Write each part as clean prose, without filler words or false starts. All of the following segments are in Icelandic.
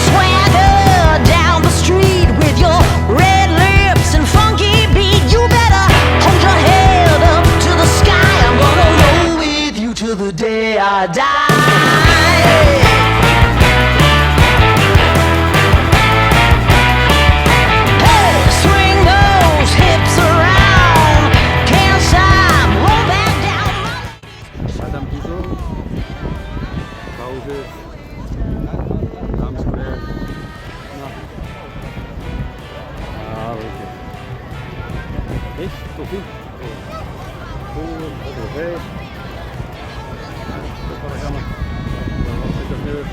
Swagger down the street with your red lips and funky beat. You better hold your head up to the sky. I'm gonna roll with you till the day I die. Heitt og fínt og búin og heil. Þetta er bara gaman. Það var sittast niður.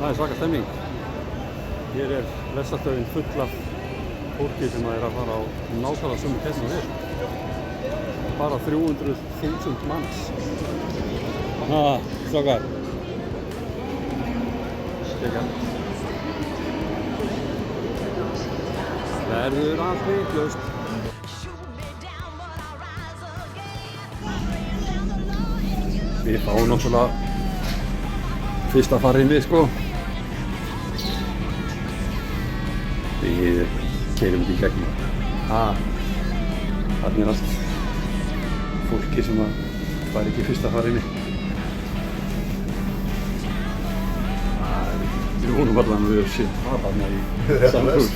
Það er svaka stemning. Hér er lestarstöðin full af fólki sem er að fara á nákvæmlega sömu keppni við. Bara 300.000 manns. Strákar. Stekar. Verður allt vitlaust. Við fáum náttúrulega fyrst að fara inn við sko. Við keyrum ekki í gegnum. Þarna er allt fólki sem var ekki fyrst að fara inn. Við vonum allan að við höfum séð þarna í samfélg.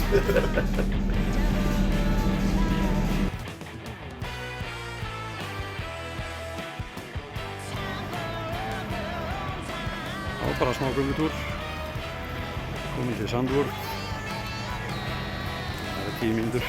Bara smá göngutúr, komin til Sandvort, það er 10 mínútur.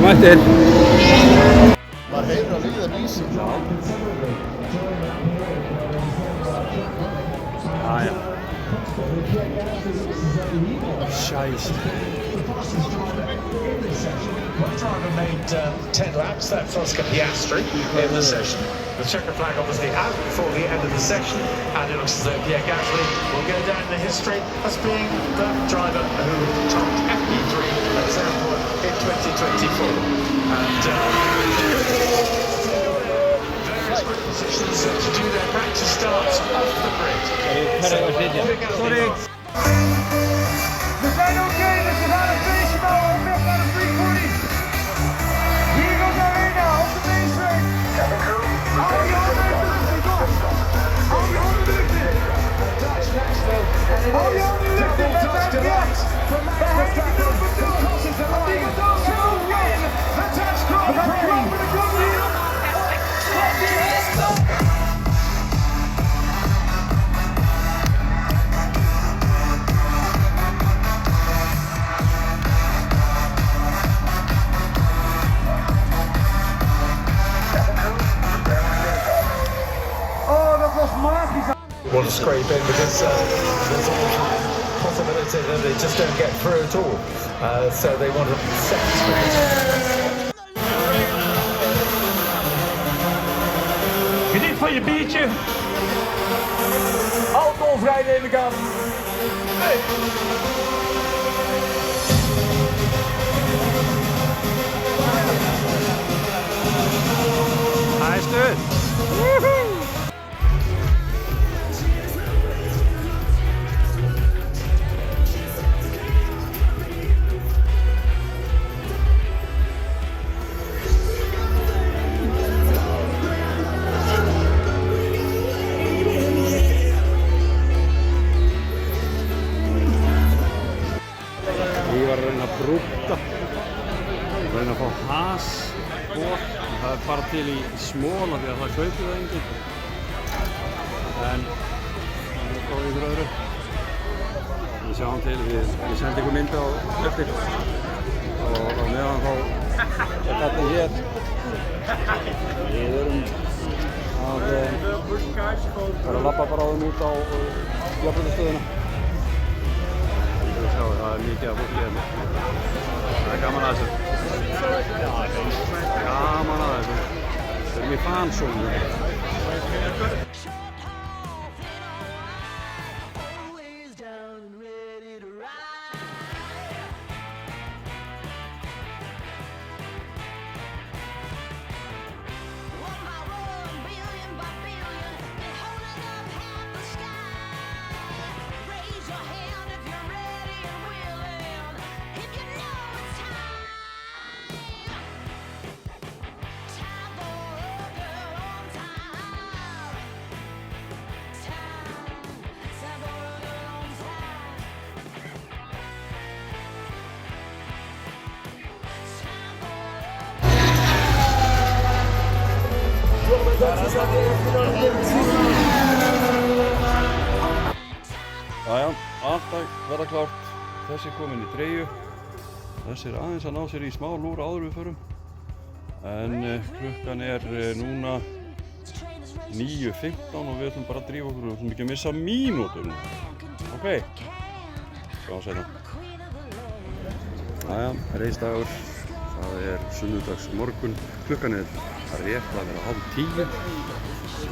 Mættir. Maður heyrir að líða lýsing. Já. Scheisse. One driver made 10 laps, that Fosca Piastri, in the session. The checker flag obviously out before the end of the session, and it looks as though Pierre Gasly will go down in history as being the driver who topped FP3 at Zandvoort in 2024. And various grid positions to do their practice starts off the grid. Sorry. We zijn oké, dus we gaan een feestje bouwen met naar de 340. Hier goes Arena op de mainstream. Hou je handen lucht in, hou je handen lucht in. Hou je handen lucht in, met dat gat. We hebben gedaan met de die gedood to win the Dutch Grand Prix. We gaan kloppen de kop hier. Slap die hand op. Want to scrape in because there's always a possibility that they just don't get through at all. So they want to set the speed. Geniet van je biertje. Alcoholvrij neem ik aan. Hey. Hij is terug. Ég var að reyna að brúta, reyna að fá has og það er bara til í smóla því að það kaupir það enginn. En það er góð ykkur öðru. Við sjáum til, ég sendi ykkur mynda á eftir og á meðan þá er þetta hér. Við erum að fara að labba bara á þeim út á jafnréttastöðina. Það er mikið af fólki hérna. Það er gaman að þessu. Gaman að þessu. Við erum í fansónu. Always down and ready to ride. One by one, billion by billion, been holding up half the sky. Raise your hand if you're ready and willing, if you know it's time. Time for a girl on time. Time for a girl on time. Time for Jæja, allt að verða klárt. Þessi er kominn í treyju. Þessi er aðeins að ná sér í smá lúr áður við förum. En klukkan er núna 9:15 og við ætlum bara að drífa okkur og við ætlum ekki að missa mínútur. Ok, sjáum seinna. Jæja, reisdagur. Það er sunnudags morgun. Klukkan er rétt að vera 9:30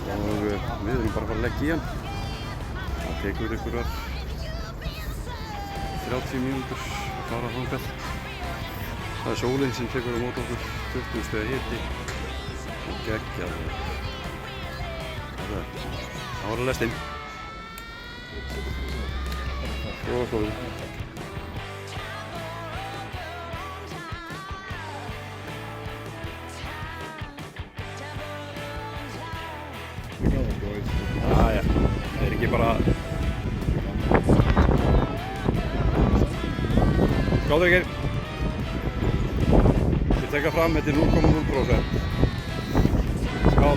og við erum bara að fara að leggja í hann. Það tekur einhverjar 30 mínútur að fara þangað. Það er sólinn sem tekur á móti okkur, 20 stiga hiti og geggjað. Það var að lest inn. Svo komið. Jæja, það er ekki bara... Skál drengir. Ég tekka fram, þetta er 0,0%. Skál.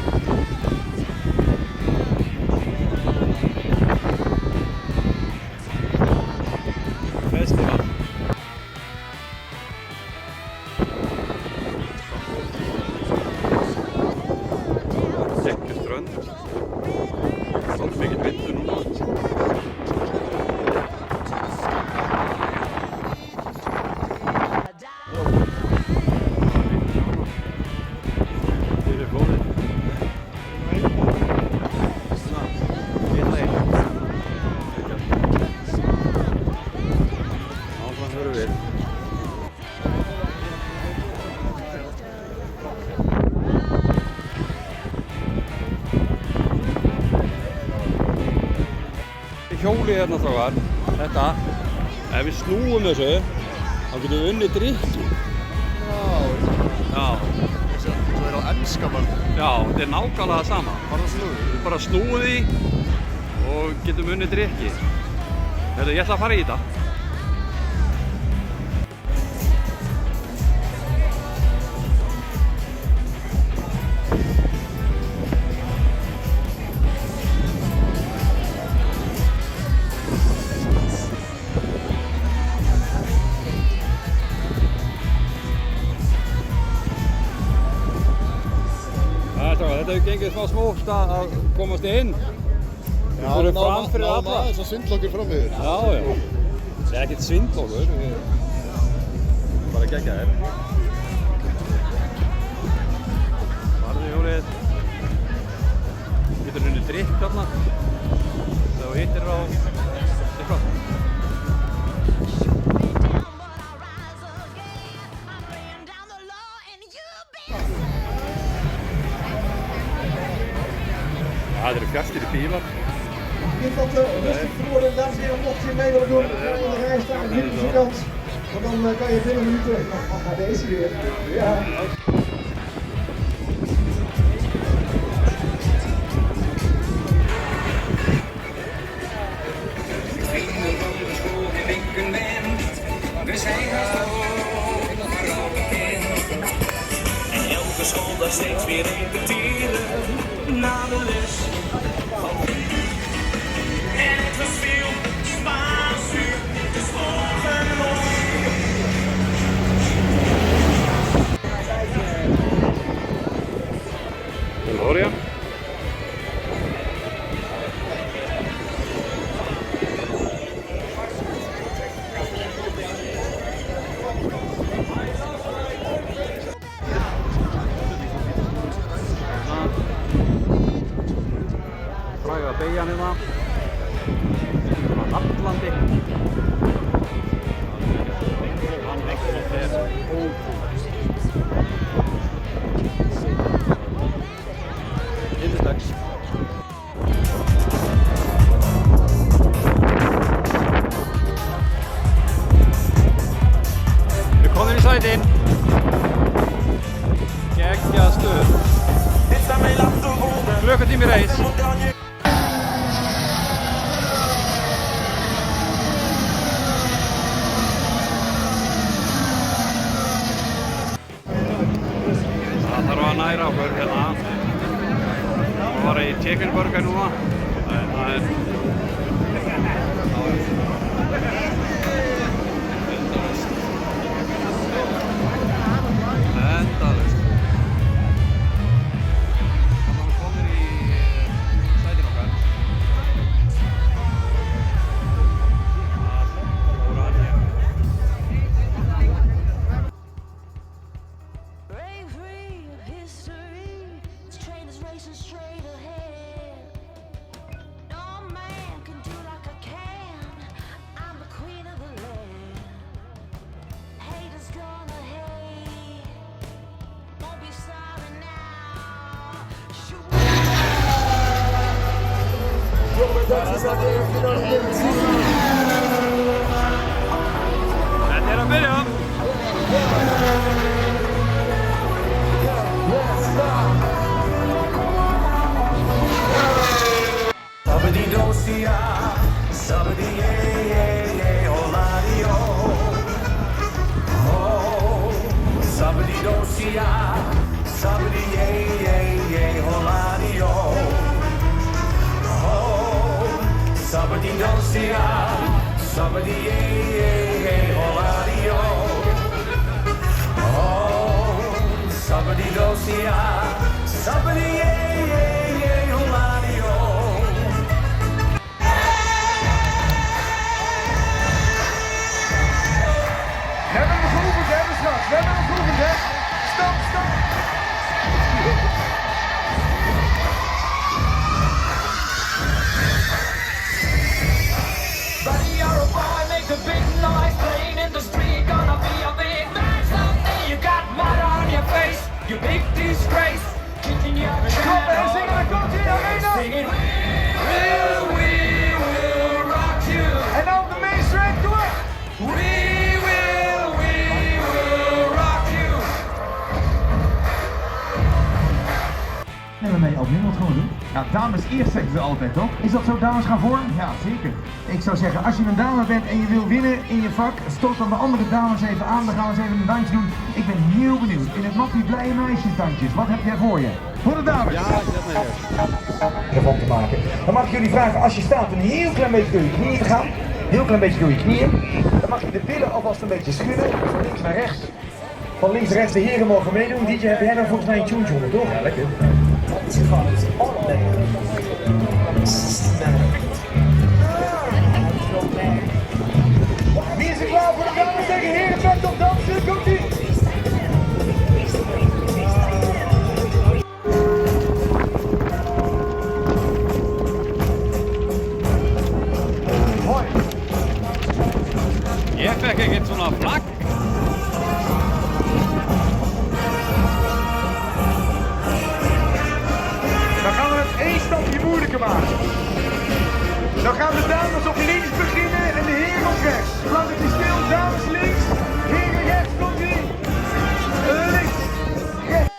Festival. Geggjuströnd. Svolítið mikill vindur núna. Fyrir flóðið. Áfram hörum við. Hjólið hérna strákar, þetta, ef við snúum þessu, þá getum við unnið drykki. Já. Svo er á enska mann. Já, þetta er nákvæmlega það sama. Bara snúið. Við bara snúum því og getum unnið drykki. Ég ætla að fara í þetta. Þetta hefur gengið smá smótt að komast inn. Við fórum fram fyrir alla. Náðum aðeins að svindla okkur fram yfir. Já. Það er ekkert svindl okkur. Bara gegja þér. Farðu hjólið. Getur unnið drykk þarna. Þegar þú hittir á eitthvað. Það eru fjarskir í bílar. Infanten, rustig geworden, dames en heren, mocht je mee willen doen, ga je in de rij staan, hier op de kant. Want dan kan je binnen minuten, nou, deze weer. Ja. We zijn dat steeds weer repeteren na de les. En het was veel spaansuur, dus ongelooflijk. Gloria. Fræga beygjan hérna. Svona Hallandi. Hann er ótrúlega. Yndislegt. Við komum í sætin. Geggjað stuð. Klukkutími reis. Það þarf að næra okkur hérna. Það var í Tjekkjörnborga núna. Það er endalaust. Það var komin í sætin okkar. Það voru hann hér. Break free of history. This train is racing straight ahead. No man can do like I can. I'm the queen of the land. Haters gonna hate. Won't be sorry now. Shoot. Þetta er að byrja. Sabadi dosia, sabadi oladio. Oh, sabadi dosia, sabadi oladio. Oh, sabadi dosia, sabadi oladio. Oh, sabadi dosia, sabadi oladio. We hebben hem geoefend, hè, dus straks. We hebben hem geoefend, hè. Stop, stop. Buddy, you're a boy, make a big noise, playing in the street, gonna be a big man someday. You got mud on your face, you big disgrace, kicking your Stop en zingen, dan komt hij, Arena. singing, we will rock you. En dan de main strength, kom op. We will rock you. Nee, nee, Albin wil het gewoon doen. Ja, dames eerst zeggen ze altijd, toch? Is dat zo, dames gaan voor? Ja, zeker. Ik zou zeggen, als je een dame bent en je wil winnen in je vak, stoot dan de andere dames even aan. Dan gaan we eens even een dansje doen. Ik ben heel benieuwd. In het mappie blije meisjesdansjes. Wat heb jij voor je? Voor de dames. Ja, zet me hier. Ervan te maken. Dan mag ik jullie vragen, als je staat, een heel klein beetje door je knieën te gaan. Heel klein beetje door je knieën. Dan mag je de billen alvast een beetje schudden. Van links naar rechts. Van links naar rechts, de heren mogen meedoen. DJ, heb jij dan volgens mij een tune onder, toch? Ja, lekker. Wie is er klaar voor de dames tegen heren? Pet op dansen, komt-ie! Hoi! Ég fekk ekkert svona flagg. Dan gaan we het één stapje moeilijker maken. Dan gaan de dames op links beginnen en de heren op rechts. Lang het is stil, dames links, heren rechts, komt ie. Links, rechts.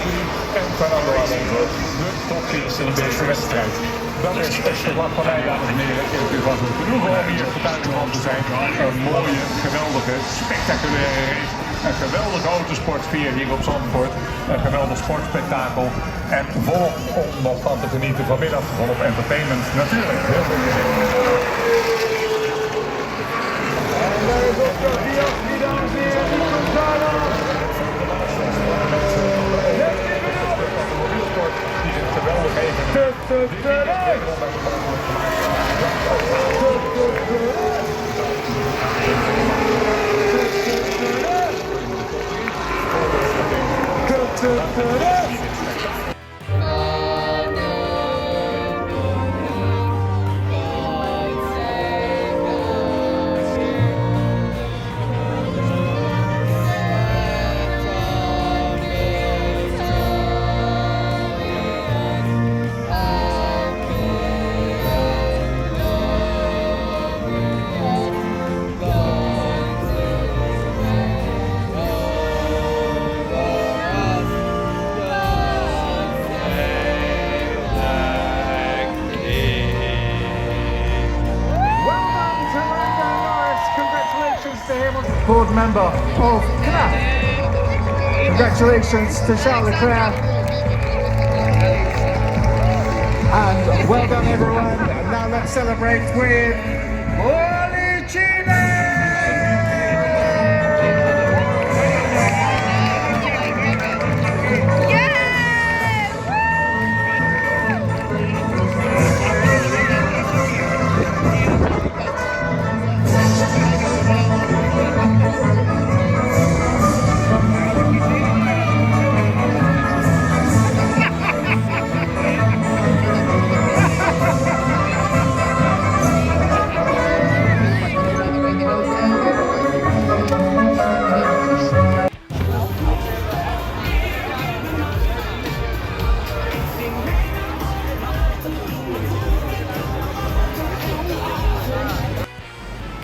Gasly en Fernando Alonso de top 10 in deze wedstrijd. Dat is het verslag van mij, dames en heren. Het was een genoegen om hier getuige van te zijn. Een mooie, geweldige, spectaculaire race. Een geweldige autosportsfeer hier op Zandvoort. Een geweldig sportspektakel. En volop om nog van te genieten vanmiddag. Volop entertainment natuurlijk. Heel veel plezier. Geweldig evenement. Board member of CNAF. Congratulations to Charles Leclerc. And well done everyone. And now let's celebrate with Policine!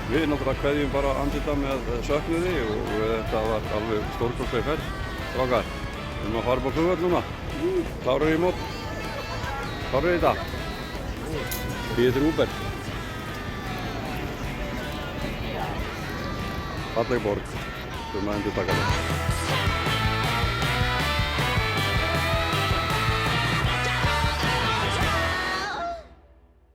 Við náttúrulega kveðjum bara andlita með söknuði og þetta var alveg stórkostleg ferð. Strákar, við erum að fara upp á flugvöll núna. Klárar í mót. Klárar í þetta. Býðið til Uber. Falleg borg. Við erum að endur taka það.